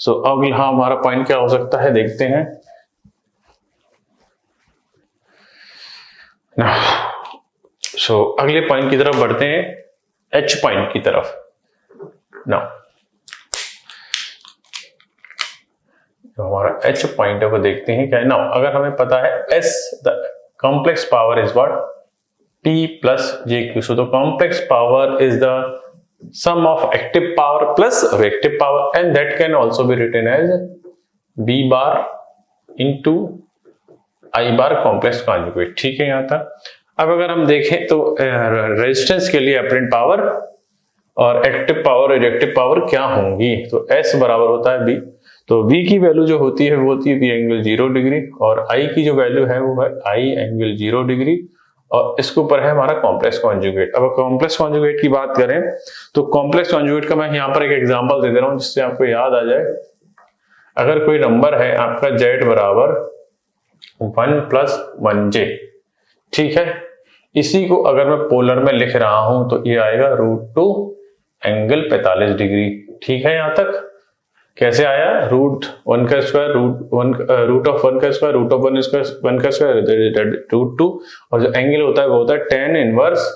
सो अब यहाँ हमारा पॉइंट क्या हो सकता है देखते हैं। सो अगले पॉइंट की तरफ बढ़ते हैं, एच पॉइंट की तरफ। नाउ हमारा एच पॉइंट है वो देखते हैं क्या है। नाउ अगर हमें पता है S the complex power is what, P plus JQ. So the complex power is the sum of active power plus reactive power, and that can also be written as B bar into I bar complex conjugate. ठीक है यहाँ तक। अब अगर हम देखें तो resistance के लिए अपरेंट पावर और एक्टिव पावर और रिएक्टिव पावर क्या होंगी, तो S बराबर होता है B। तो V की वैल्यू जो होती है वो होती है V एंगल 0 डिग्री, और I की जो वैल्यू है वो है I एंगल 0 डिग्री, और इसके ऊपर है हमारा कॉम्प्लेक्स कॉन्जुगेट। अब कॉम्प्लेक्स कॉन्जुगेट की बात करें तो कॉम्प्लेक्स कॉन्जुगेट का मैं यहाँ पर एक एग्जांपल दे दे रहा हूँ जिससे आपको याद आ जाए। अगर कोई नंबर है आपका z बराबर 1 + 1j, ठीक है, इसी को अगर मैं पोलर में लिख रहा हूं तो ये आएगा √2 एंगल 45 डिग्री। ठीक है, यहां तक कैसे आया, √1 का स्क्वायर रूट ऑफ 1 का स्क्वायर रूट ऑफ 1 का स्क्वायर √2, और जो एंगल होता है वो होता है tan inverse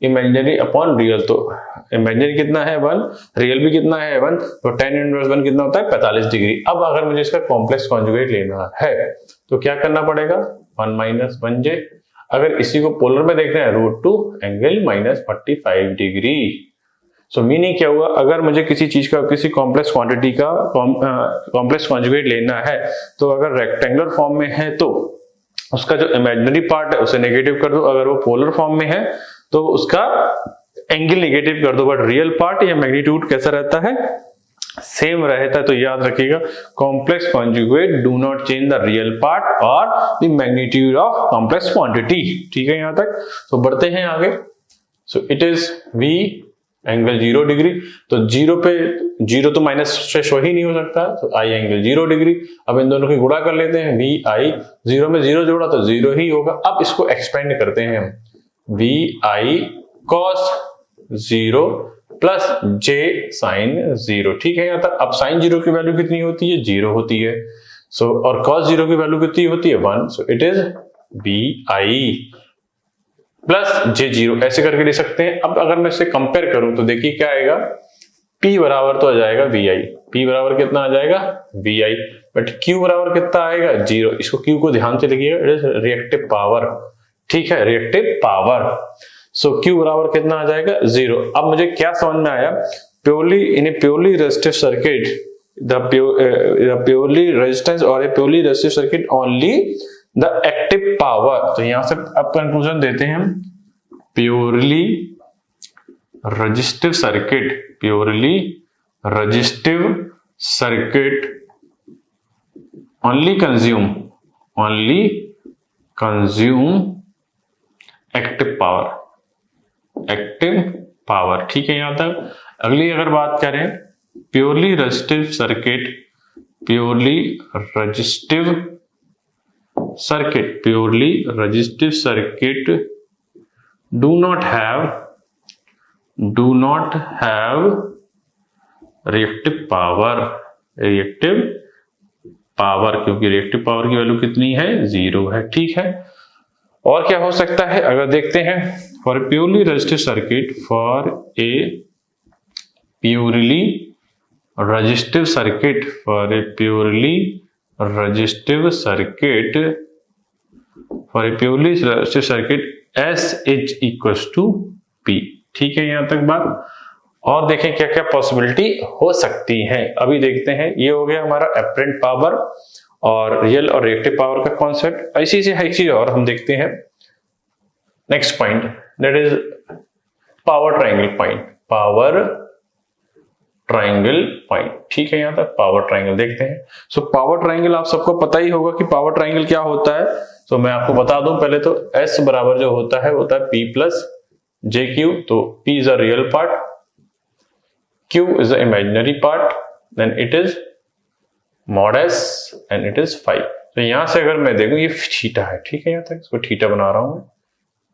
imaginary upon real. तो इमेजिनरी कितना है 1, रियल भी कितना है 1, तो tan इनवर्स 1 कितना होता है 45 डिग्री। अब अगर मुझे इसका कॉम्प्लेक्स कॉन्जुगेट लेना है तो क्या करना पड़ेगा, 1 - 1j। अगर इसी को पोलर में देख रहे हैं √2 एंगल -45 डिग्री। सो मीनिंग क्या हुआ, अगर मुझे किसी चीज का किसी कॉम्प्लेक्स क्वांटिटी का कॉम्प्लेक्स कॉन्जुगेट लेना है तो अगर रेक्टेंगुलर फॉर्म में है तो उसका जो इमेजिनरी पार्ट है उसे नेगेटिव कर दो, अगर वो पोलर फॉर्म में है तो उसका एंगल नेगेटिव कर दो, बट रियल पार्ट या मैग्नीट्यूड कैसा रहता है, सेम रहता है। तो याद रखिएगा complex conjugate do not change the real part और the magnitude of complex quantity. ठीक है यहाँ तक, तो बढ़ते हैं आगे। So it is V angle 0 degree, तो 0 तो माइनस से शो ही नहीं हो सकता, तो I एंगल 0 डिग्री। अब इन दोनों की गुणा कर लेते हैं, VI 0 में 0 जोड़ा तो 0 ही होगा। अब इसको एक्सपेंड करते हैं हम, VI cos 0 plus J sin 0। ठीक है यहाँ तक। अब sin 0 की वैल्यू कितनी होती है, 0 होती है। सो और cos 0 की वैल्यू कितनी होती है 1, सो it is VI plus J0, ऐसे करके ले सकते हैं। अब अगर मैं इसे कंपेयर करूं तो देखिए क्या आएगा, P बराबर तो आ जाएगा VI, P बराबर कितना आ जाएगा VI, बट Q बराबर कितना आएगा 0। इसको Q को ध्यान से लिखिएगा, इट इज रिएक्टिव पावर। ठीक है, रिएक्टिव पावर। सो Q बराबर कितना आ जाएगा 0। अब मुझे क्या समझ में आया, purely in a purely resistive circuit the purely resistance और a purely resistive circuit only the active power. तो यहां से अब कंक्लूजन देते हैं, purely resistive circuit, purely resistive circuit only consume active power. ठीक है यहाँ तक। अगली अगर बात करें, purely resistive circuit do not have reactive power, क्योंकि रिएक्टिव पावर की वैल्यू कितनी है 0 है। ठीक है, और क्या हो सकता है अगर देखते हैं, for a purely resistive circuit S is equals to P। ठीक है यहाँ तक बात। और देखें क्या क्या पॉसिबिलिटी हो सकती है, अभी देखते हैं। ये हो गया हमारा अपरेंट पावर और रियल और रिएक्टिव पावर का कॉन्सेप्ट। ऐसी से एक चीज और हम देखते हैं, next point, that is power triangle point. ठीक है यहाँ तक, पावर ट्रायंगल देखते हैं। सो पावर ट्रायंगल आप सबको पता ही होगा कि पावर ट्रायंगल क्या होता है। तो मैं आपको बता दूं पहले तो, S बराबर जो होता है P प्लस JQ। तो P is a real part, Q is a imaginary part, then it is mod S and it is phi। तो यहां से अगर मैं देखूं, ये थीटा है। ठीक है यहाँ तक, इसको थीटा बना रहा हूं,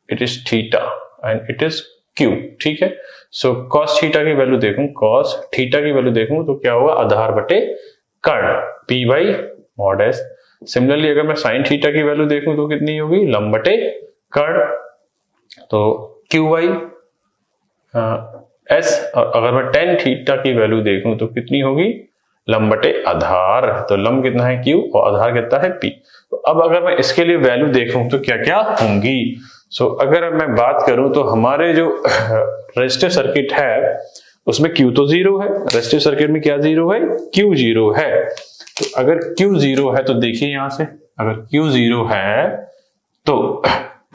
it is theta and it is Q। ठीक है, सो cos थीटा की वैल्यू देखूं तो क्या होगा, आधार बटे कर्ण, P by mod S। Similarly अगर मैं साइन थीटा की वैल्यू देखूं तो कितनी होगी, लंब बटे कर्ण, तो Q बाई S। और अगर मैं टेन थीटा की वैल्यू देखूं तो कितनी होगी, लंब बटे आधार, तो लंब कितना है Q और आधार कितना है P। तो अब अगर मैं इसके लिए वैल्यू देखूं तो क्या क्या होंगी। सो अगर मैं बात करूं तो हमारे जो रेजिस्टिव सर्किट है उसमें Q तो जीरो है, रेजिस्टिव सर्किट में क्या जीरो है, Q जीरो है। तो अगर Q जीरो है तो देखिए यहां से, अगर Q जीरो है तो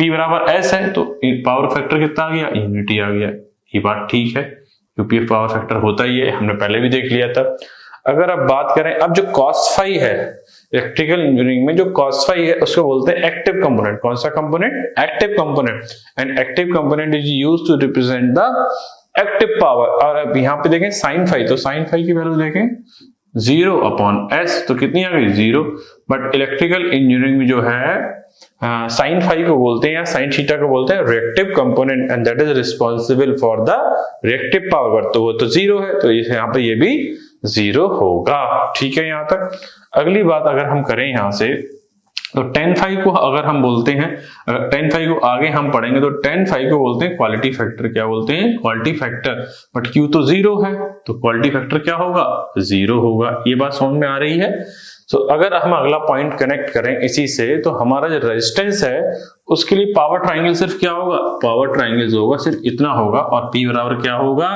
P बराबर S है, तो पावर फैक्टर कितना आ गया, यूनिटी आ गया। ये बात ठीक है क्योंकि पावर फैक्टर होता ही है, हमने पहले भी देख लिया था। अगर आप बात करें, अब जो cos फाई है इलेक्ट्रिकल इंजीनियरिंग में, जो cos फाई है उसको बोलते हैं एक्टिव कंपोनेंट। कौन सा component, active component. And active component is used to represent the active power. और अब यहाँ पे देखें साइन फाई, तो साइन फाई की वैल्यू देखें 0 अपॉन S, तो कितनी आ गई 0। बट इलेक्ट्रिकल इंजीनियरिंग में जो है साइन फाई को बोलते हैं या साइन थीटा को बोलते हैं reactive component, and that is responsible for the reactive power. तो वो तो 0 है, तो यहाँ पे ये भी 0 होगा। ठीक है यहाँ तक। अगली बात अगर हम करें यहाँ से, तो tan फाई को अगर हम बोलते हैं, अगर tan फाई को आगे हम पढ़ेंगे तो tan फाई को बोलते हैं क्वालिटी फैक्टर। क्या बोलते हैं, क्वालिटी फैक्टर। बट Q तो 0 है तो क्वालिटी फैक्टर क्या होगा, 0 होगा। ये बात समझ में आ रही है। तो अगर हम अगला पॉइंट कनेक्ट करें इसी से, तो हमारा जो रेजिस्टेंस है उसके लिए पावर ट्राइंगल सिर्फ क्या होगा, पावर ट्राइंगल होगा सिर्फ इतना होगा, और P बराबर क्या होगा,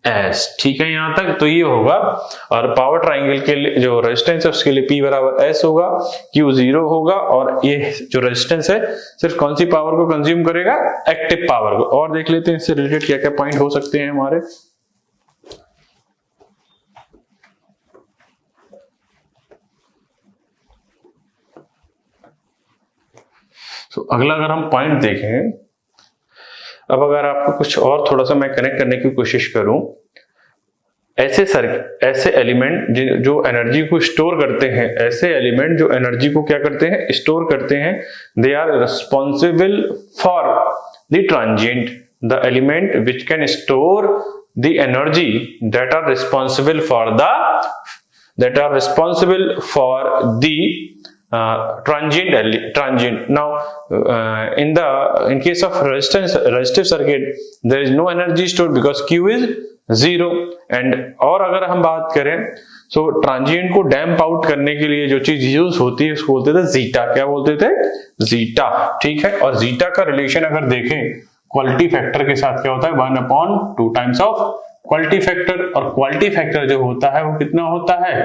S। ठीक है यहाँ तक। तो ये होगा, और पावर ट्राइंगल के लिए जो रेजिस्टेंस है उसके लिए P बराबर S होगा, Q 0 होगा, और ये जो रेजिस्टेंस है सिर्फ कौन सी पावर को कंज्यूम करेगा, एक्टिव पावर को। और देख लेते हैं इससे रिलेटेड क्या क्या पॉइंट हो सकते हैं हमारे। तो अगला अगर हम पॉइंट देखें, अब अगर आपको कुछ और थोड़ा सा मैं कनेक्ट करने की कोशिश करूं, ऐसे एलिमेंट जो एनर्जी को स्टोर करते हैं, ऐसे एलिमेंट जो एनर्जी को क्या करते हैं, स्टोर करते हैं, they are responsible for the transient. The element which can store the energy that are responsible for the transient. Now in case of resistive circuit there is no energy stored because Q is 0। and और अगर हम बात करें तो transient को डैम्प out करने के लिए जो चीज यूज होती है उसको बोलते थे जीटा। क्या बोलते थे, जीटा। ठीक है। और जीटा का रिलेशन अगर देखें क्वालिटी फैक्टर के साथ क्या होता है, 1/2 टाइम्स ऑफ क्वालिटी फैक्टर। और क्वालिटी फैक्टर जो होता है वो कितना होता है,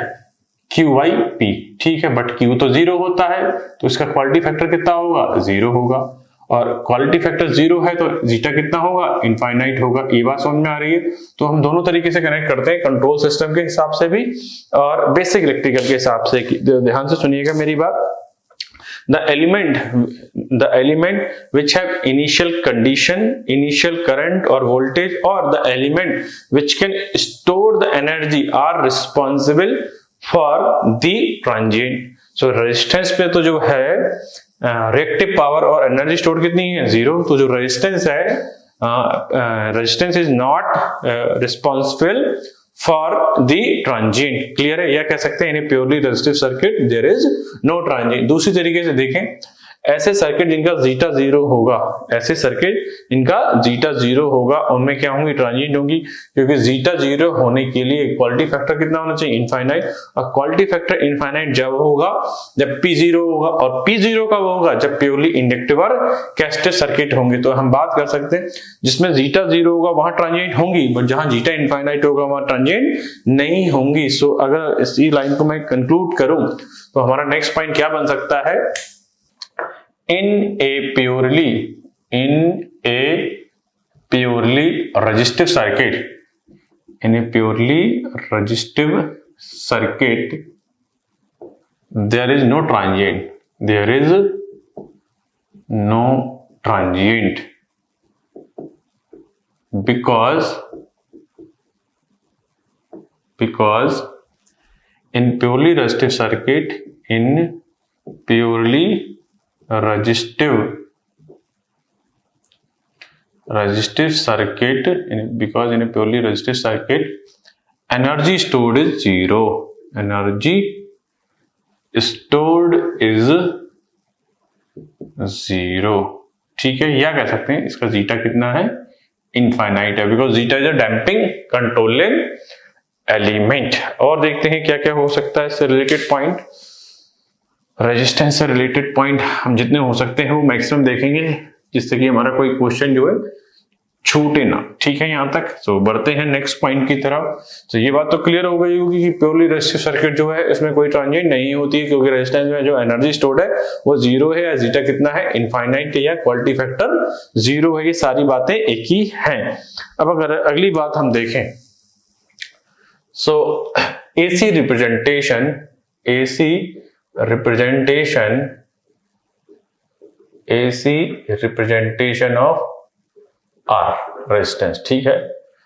Q बाई P। ठीक है। बट Q तो 0 होता है तो इसका क्वालिटी फैक्टर कितना होगा, 0 होगा। और क्वालिटी फैक्टर 0 है तो जीटा कितना होगा, इनफाइनाइट होगा। ये बात समझ में आ रही है। तो हम दोनों तरीके से कनेक्ट करते हैं, कंट्रोल सिस्टम के हिसाब से भी और बेसिक इलेक्ट्रिकल के हिसाब से। ध्यान से सुनिएगा मेरी बात। The element which have initial condition, initial current or voltage, or the element which can store the energy are responsible for the transient। So resistance पे तो जो है reactive power और energy stored कितनी है, 0। तो जो resistance है, resistance is not responsible for the transient। Clear है। या कह सकते हैं in purely resistive circuit there is no transient. दूसरी तरीके से देखें, ऐसे सर्किट जिनका जीटा 0 होगा, ऐसे सर्किट इनका जीटा 0 होगा, उनमें क्या होंगी, ट्रांजिएंट होंगी। क्योंकि जीटा 0 होने के लिए क्वालिटी फैक्टर कितना होना चाहिए, इनफाइनाइट। और क्वालिटी फैक्टर इनफाइनाइट जब होगा जब P 0 होगा, और P 0 कब होगा, जब प्योरली इंडक्टिव और कैपेसिटिव सर्किट होंगे। तो हम बात कर सकते हैं जिसमें जीटा 0 होगा वहां ट्रांजिएंट होंगी, बट जहां जीटा इनफाइनाइट होगा वहां ट्रांजिएंट नहीं होंगी। सो अगर इसी लाइन को मैं कंक्लूड करूं तो हमारा नेक्स्ट पॉइंट क्या बन सकता है, in a purely resistive circuit, there is no transient, because in purely resistive circuit, because in a purely resistive circuit energy stored is 0। Energy stored is 0, ठीक है। या कह सकते हैं इसका जीटा कितना है, इनफाइनाइट है, because zeta is a damping controlling element. और देखते हैं क्या क्या हो सकता है इससे रिलेटेड पॉइंट। रेजिस्टेंस से रिलेटेड पॉइंट हम जितने हो सकते हैं वो मैक्सिमम देखेंगे, जिससे कि हमारा कोई क्वेश्चन जो है छूटे ना, ठीक है। यहां तक तो बढ़ते हैं नेक्स्ट पॉइंट की तरफ। तो ये बात तो क्लियर हो गई होगी कि प्योरली रेजिस्टिव सर्किट जो है इसमें कोई ट्रांजिएंट नहीं होती है, क्योंकि रेजिस्टेंस में जो एनर्जी स्टोर्ड है वो 0 है, या जीटा कितना है, इनफाइनाइट है, या क्वालिटी फैक्टर 0 है। ये सारी बातें एक ही हैं। अब अगर अगली बात हम देखें, so AC representation of R resistance, ठीक है।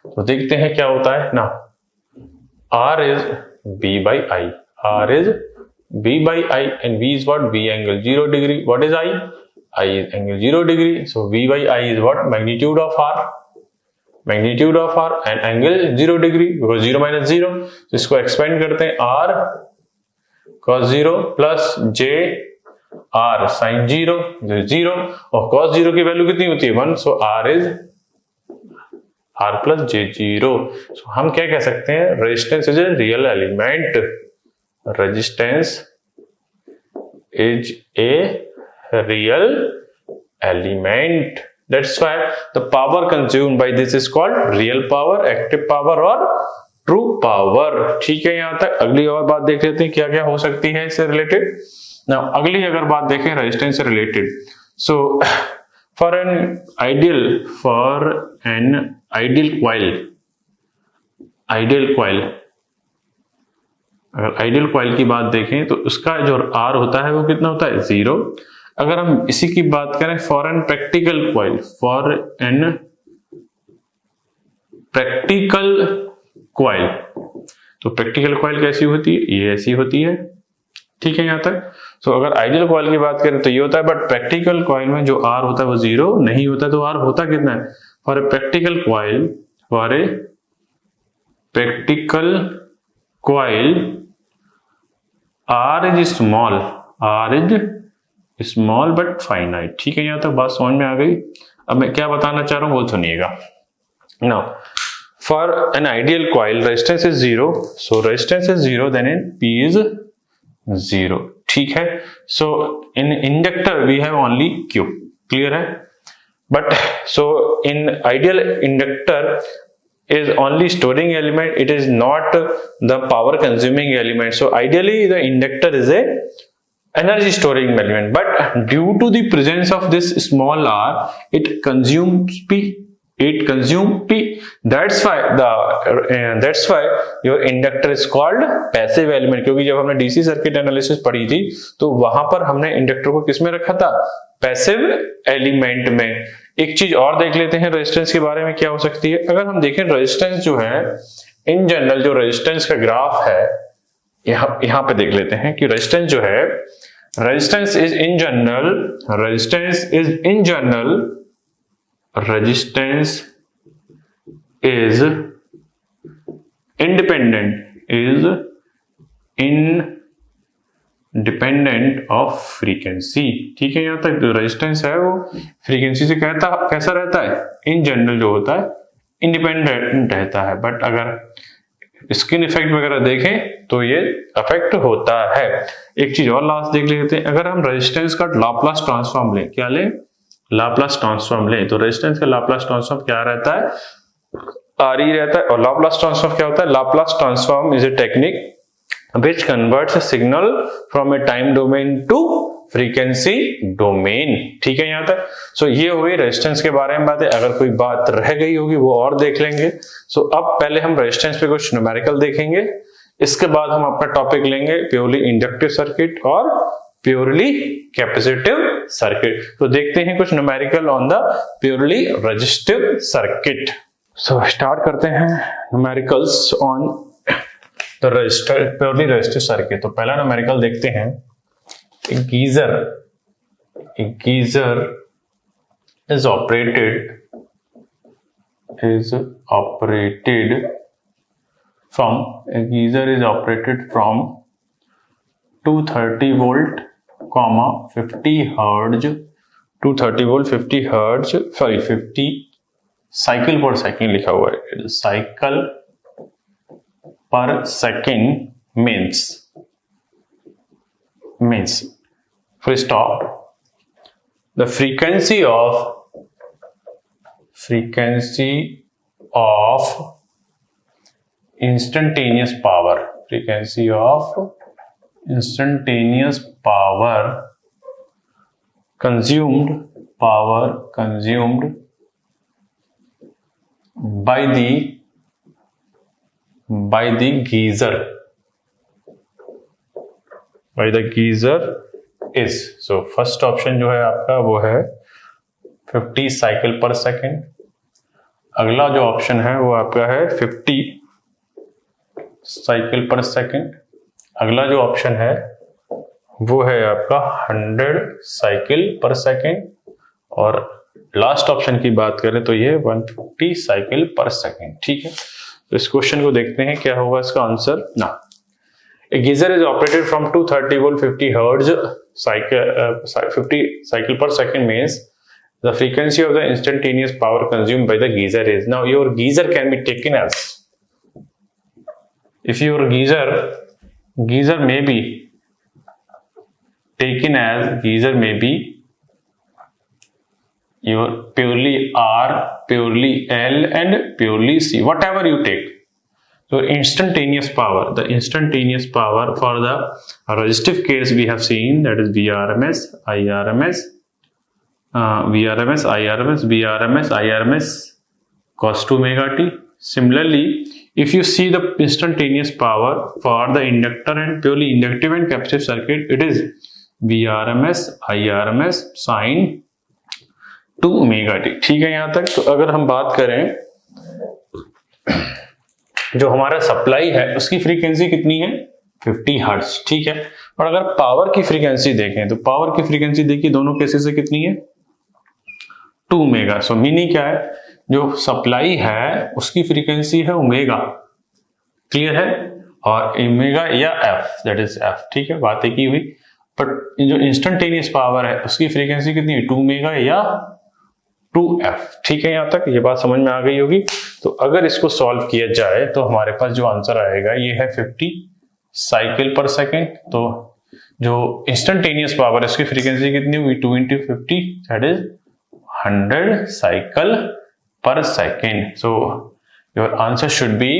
तो देखते हैं क्या होता है ना। R is B by I, R is B by I, and V is what, V angle 0 degree. What is I? I is angle 0 degree. So V by I is what, magnitude of R, and angle 0 degree, because 0 minus 0. तो इसको expand करते हैं, R cos 0 plus J R sin 0, 0, और cos 0 की value कितनी होती है, 1. So R is R plus J0. So हम क्या कह सकते हैं, resistance is a real element, resistance is a real element. That's why the power consumed by this is called real power, active power और true power, ठीक है। यहां तक अगली और बात देख लेते हैं क्या क्या हो सकती है इससे रिलेटेड। नाउ अगली अगर बात देखें रेजिस्टेंस से related, so for an ideal coil, अगर आइडियल कॉइल की बात देखें तो उसका जो R होता है वो कितना होता है, 0. अगर हम इसी की बात करें फॉर एन प्रैक्टिकल कॉइल, तो प्रैक्टिकल कॉइल कैसी होती है, ये ऐसी होती है, ठीक है। यहां तक सो अगर आइडियल कॉइल की बात करें तो ये होता है, बट प्रैक्टिकल कॉइल में जो R होता है वो 0 नहीं होता, तो R होता कितना है, for a practical coil R is small but finite, ठीक है। यहां तक बात समझ में आ गई। अब मैं क्या बताना चाह रहा हूं वो सुनिएगा। Now for an ideal coil resistance is 0, so resistance is 0, then in P is 0, ठीक है। so in inductor we have only Q, clear है, but so in ideal inductor is only storing element, it is not the power consuming element. So ideally the inductor is a energy storing element, but due to the presence of this small r, it consumes P. That's why your inductor is called passive element, क्योंकि जब हमने DC circuit analysis पढ़ी थी तो वहां पर हमने inductor को किसमें रखा था, पैसिव एलिमेंट में। एक चीज और देख लेते हैं रेजिस्टेंस के बारे में क्या हो सकती है। अगर हम देखें रेजिस्टेंस जो है इन जनरल, जो रेजिस्टेंस का ग्राफ है यहां पे देख लेते हैं कि रेजिस्टेंस जो है, resistance is in general resistance is independent of frequency, ठीक है। यहां तक जो रेजिस्टेंस है वो फ्रीक्वेंसी से कैसा रहता है, इन जनरल जो होता है इंडिपेंडेंट रहता है, बट अगर स्किन इफेक्ट वगैरह देखें तो ये अफेक्ट होता है। एक चीज और लास्ट देख लेते हैं, अगर हम रेजिस्टेंस का लाप्लास ट्रांसफॉर्म लें, क्या लें, लाप्लास ट्रांसफॉर्म लें, तो रेजिस्टेंस का लाप्लास ट्रांसफॉर्म क्या रहता है, आर ई रहता है। और लाप्लास ट्रांसफॉर्म क्या होता है, Laplace transform is a technique which converts a signal from a time domain to frequency domain, ठीक है। यहां तक सो ये हुई रेजिस्टेंस के बारे में बातें। अगर कोई बात रह गई होगी वो और देख लेंगे। सो अब पहले हम रेजिस्टेंस पे कुछ न्यूमेरिकल देखेंगे, इसके बाद हम अपना टॉपिक लेंगे प्योरली इंडक्टिव सर्किट और प्योरली कैपेसिटिव सर्किट। तो देखते हैं कुछ numerical on the purely resistive circuit. So start करते हैं numericals on the purely resistive circuit. तो पहला न्यूमेरिकल देखते हैं, geyser is operated from a geyser is operated from 230 volt, 50 hertz, 230 volt 50 hertz, sorry 50 cycle per second लिखा हुआ है, cycle per second means full stop. The frequency of instantaneous power consumed by the geyser is, so first option जो है आपका वो है 50 cycle per second, अगला जो ऑप्शन है वो आपका है 50 साइकिल पर सेकेंड, अगला जो ऑप्शन है वो है आपका 100 साइकिल पर सेकेंड, और लास्ट ऑप्शन की बात करें तो ये 150 साइकिल पर सेकेंड। ठीक है, तो इस क्वेश्चन को देखते हैं क्या होगा इसका आंसर ना। A geyser is operated from 230 volt 50 hertz 50 cycle per second means the frequency of the instantaneous power consumed by the geyser is, now your geyser can be taken as, if your geyser may be taken as, geyser may be your purely R, purely L and purely C, whatever you take. So instantaneous power, the instantaneous power for the resistive case we have seen, that is Vrms, Irms cos 2 omega t. Similarly, if you see the instantaneous power for the inductor and purely inductive and capacitive circuit, it is Vrms, Irms sin 2 omega t। ठीक है यहाँ तक। तो अगर हम बात करें जो हमारा सप्लाई है उसकी फ्रीक्वेंसी कितनी है 50 हर्ट्ज, ठीक है, और अगर पावर की फ्रीक्वेंसी देखें तो पावर की फ्रीक्वेंसी देखिए दोनों केसेस से कितनी है 2 ओमेगा। सो मीनिंग क्या है, जो सप्लाई है उसकी फ्रीक्वेंसी है ओमेगा, क्लियर है, और ओमेगा या एफ, दैट इज एफ, ठीक है, बात एक ही हुई। बट जो इंस्टेंटेनियस पावर है उसकी फ्रीक्वेंसी कितनी है 2 ओमेगा या 2f, ठीक है, यहां तक ये बात समझ में आ गई होगी। तो अगर इसको सॉल्व किया जाए तो हमारे पास जो आंसर आएगा ये है 50 साइकिल पर सेकेंड। तो जो इंस्टेंटेनियस पावर है उसकी फ्रीक्वेंसी कितनी हुई 2 × 50, that is 100 cycle per second. So your answer should be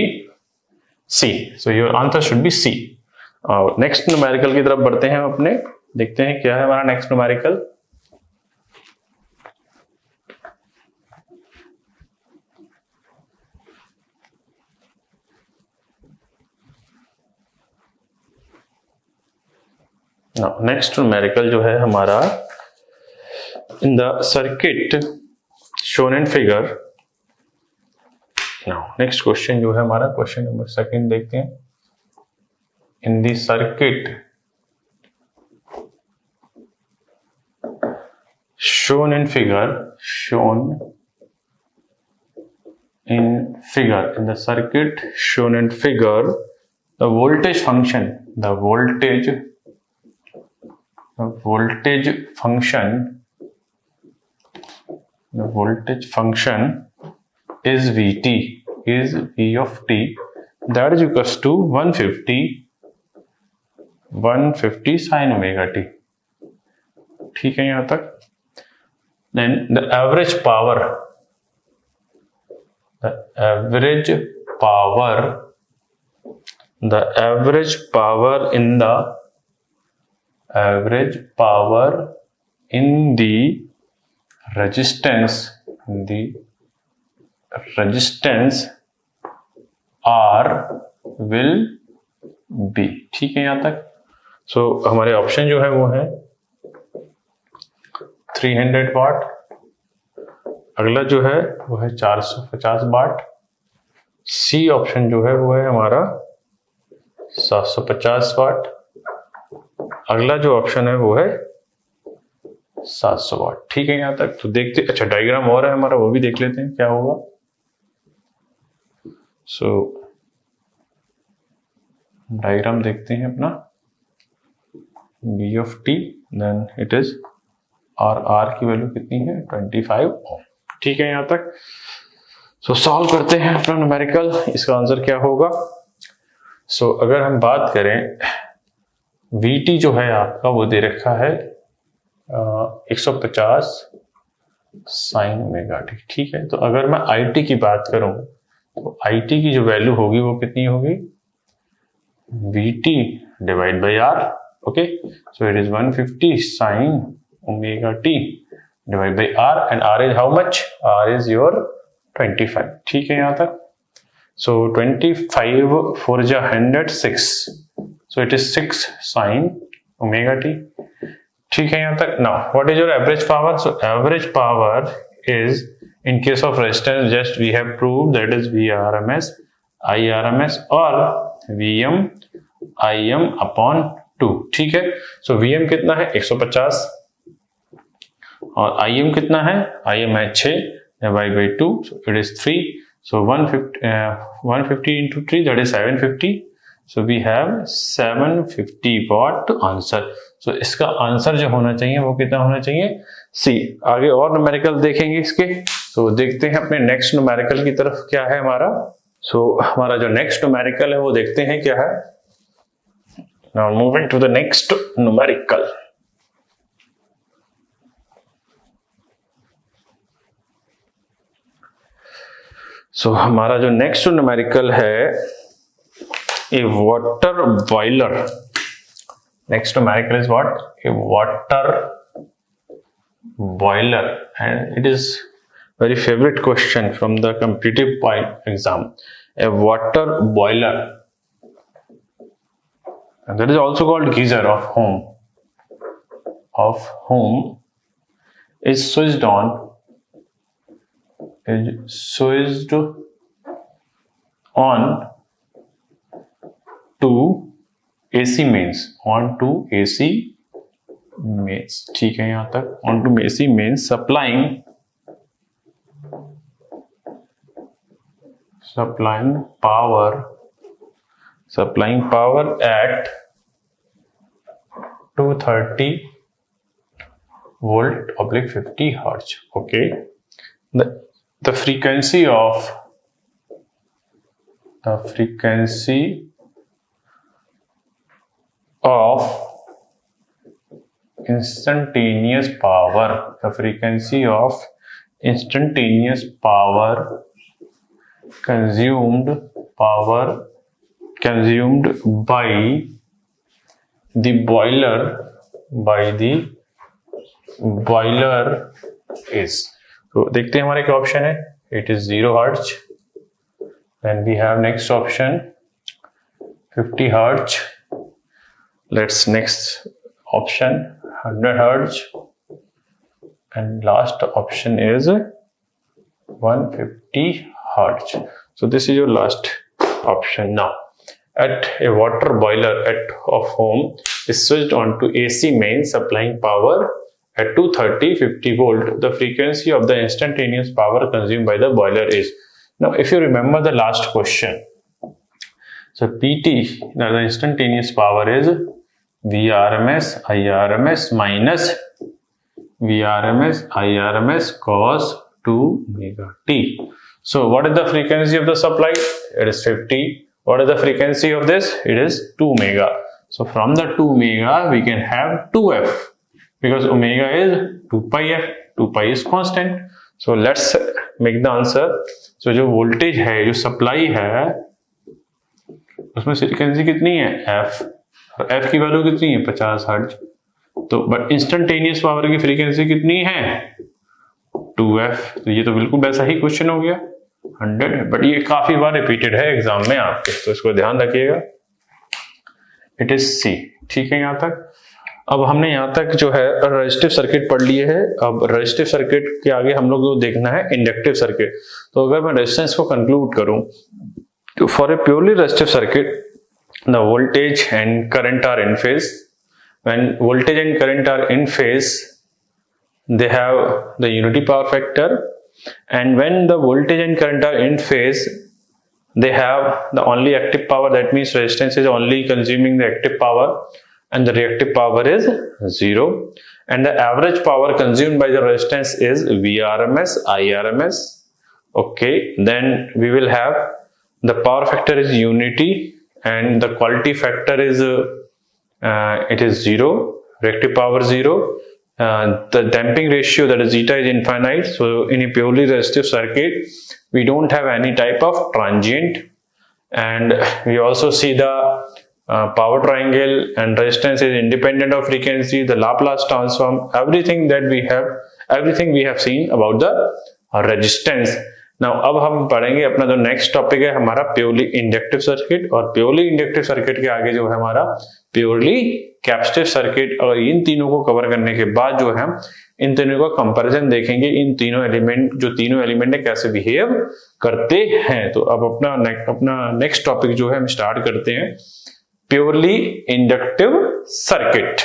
C, so your answer should be C. और नेक्स्ट न्यूमेरिकल की तरफ बढ़ते हैं अपने, देखते हैं क्या है हमारा नेक्स्ट न्यूमेरिकल। नेक्स्ट न्यूमेरिकल जो है हमारा in the circuit shown in figure. Next question जो है हमारा क्वेश्चन नंबर सेकंड देखते हैं। In the circuit shown in figure, in the circuit shown in figure, the voltage function, the voltage function is Vt, is V of t, that is equals to 150 sin omega t, ठीक है यहां तक। Then the average power in the resistance R will be, ठीक है यहां तक। सो हमारे option जो है वो है 300 वाट, अगला जो है वो है 450 वाट, सी ऑप्शन जो है वो है हमारा 750 वाट, अगला जो ऑप्शन है वो है 700 वाट, ठीक है यहां तक। तो देखते, अच्छा डायग्राम और है हमारा, वो भी देख लेते हैं क्या होगा। सो डायग्राम देखते हैं अपना B of t, then it is और R की वैल्यू कितनी है 25 ओम। ठीक है यहाँ तक। सो सॉल्व करते हैं अपना न्यूमेरिकल, इसका आंसर क्या होगा। सो अगर हम बात करें VT जो है आपका वो दे रखा है 150 साइन ओमेगा टी। ठीक है, तो अगर मैं IT की बात करूं तो IT की जो वैल्यू होगी वो कितनी होगी VT divide by R। Okay, so it is 150 sign omega T divide by R and R is how much, R is your 25। ठीक है यहाँ तक। सो 25 4 जा 106, so it is 6 sine omega t. ठीक है यहाँ तक। Now what is your average power. So average power is in case of resistance just we have proved that is VRMS IRMS और VM IM अपॉन 2। ठीक है, सो VM कितना है 150 और IM कितना है, IM है 6 divide by 2, so it is 3। So 150 into 3 that is 750. So we have 750 watt answer. So इसका आंसर जो होना चाहिए वो कितना होना चाहिए C। आगे और न्यूमेरिकल देखेंगे इसके। तो देखते हैं अपने नेक्स्ट न्यूमेरिकल की तरफ क्या है हमारा। सो हमारा जो नेक्स्ट न्यूमेरिकल है वो देखते हैं क्या है। Now moving to the next numerical. So हमारा जो नेक्स्ट न्यूमेरिकल है a water boiler. Next numerical is what? A water boiler, and it is very favorite question from the competitive point exam. A water boiler, and that is also called geyser of home. Of home is switched on. Is switched on to AC mains, on to AC mains। ठीक है यहाँ तक, on to AC mains supplying power at 230 volt oblique 50 hertz। okay, the frequency of instantaneous power, the frequency of instantaneous power consumed by the boiler is। तो देखते हैं हमारे क्या option है। It is 0 hertz, then we have next option 50 hertz, let's next option 100 hertz, and last option is 150 hertz। So this is your last option. Now at a water boiler of home is switched on to AC main supplying power at 230-50 volt. The frequency of the instantaneous power consumed by the boiler is। Now if you remember the last question, so PT, now the instantaneous power is VRMS IRMS minus VRMS IRMS cos 2 omega t। So what is the frequency of the supply? It is 50. What is the frequency of this? It is 2 omega. So from the 2 omega we can have 2f because omega is 2 pi f, 2 pi is constant. So let's make the answer। So जो voltage है, जो supply है, उसमें frequency कितनी है f, और f की value कितनी है 50 हर्ट्ज। तो बट इंस्टेंटेनियस पावर की फ्रीक्वेंसी कितनी है 2f। तो ये तो बिल्कुल वैसा ही क्वेश्चन हो गया 100, बट ये काफी बार रिपीटेड है एग्जाम में आपके, तो इसको ध्यान रखिएगा। It is C। ठीक है यहाँ तक। अब हमने यहाँ तक जो है रेजिस्टिव सर्किट पढ़ लिए है। अब रेजिस्टिव सर्किट के आगे हम लोग को देखना है इंडक्टिव सर्किट। तो अगर मैं रेजिस्टेंस को कंक्लूड करूं तो for a purely resistive circuit the voltage and current are in phase. When voltage and current are in phase they have the unity power factor, and when the voltage and current are in phase they have the only active power, that means resistance is only consuming the active power and the reactive power is 0, and the average power consumed by the resistance is Vrms, Irms. Okay, then we will have the power factor is unity and the quality factor is it is 0, reactive power 0. The damping ratio, that is zeta, is infinite. So in a purely resistive circuit we don't have any type of transient, and we also see the power triangle and resistance is independent of frequency, the Laplace transform, everything we have seen about the resistance. Now अब हम पढ़ेंगे अपना जो next topic है हमारा purely inductive circuit, और purely inductive circuit के आगे जो है हमारा प्योरली कैपेसिटिव सर्किट, और इन तीनों को कवर करने के बाद जो है इन तीनों का कंपैरिजन देखेंगे, इन तीनों एलिमेंट है कैसे बिहेव करते हैं। तो अब अपना नेक्स्ट टॉपिक जो है हम स्टार्ट करते हैं, प्योरली इंडक्टिव सर्किट।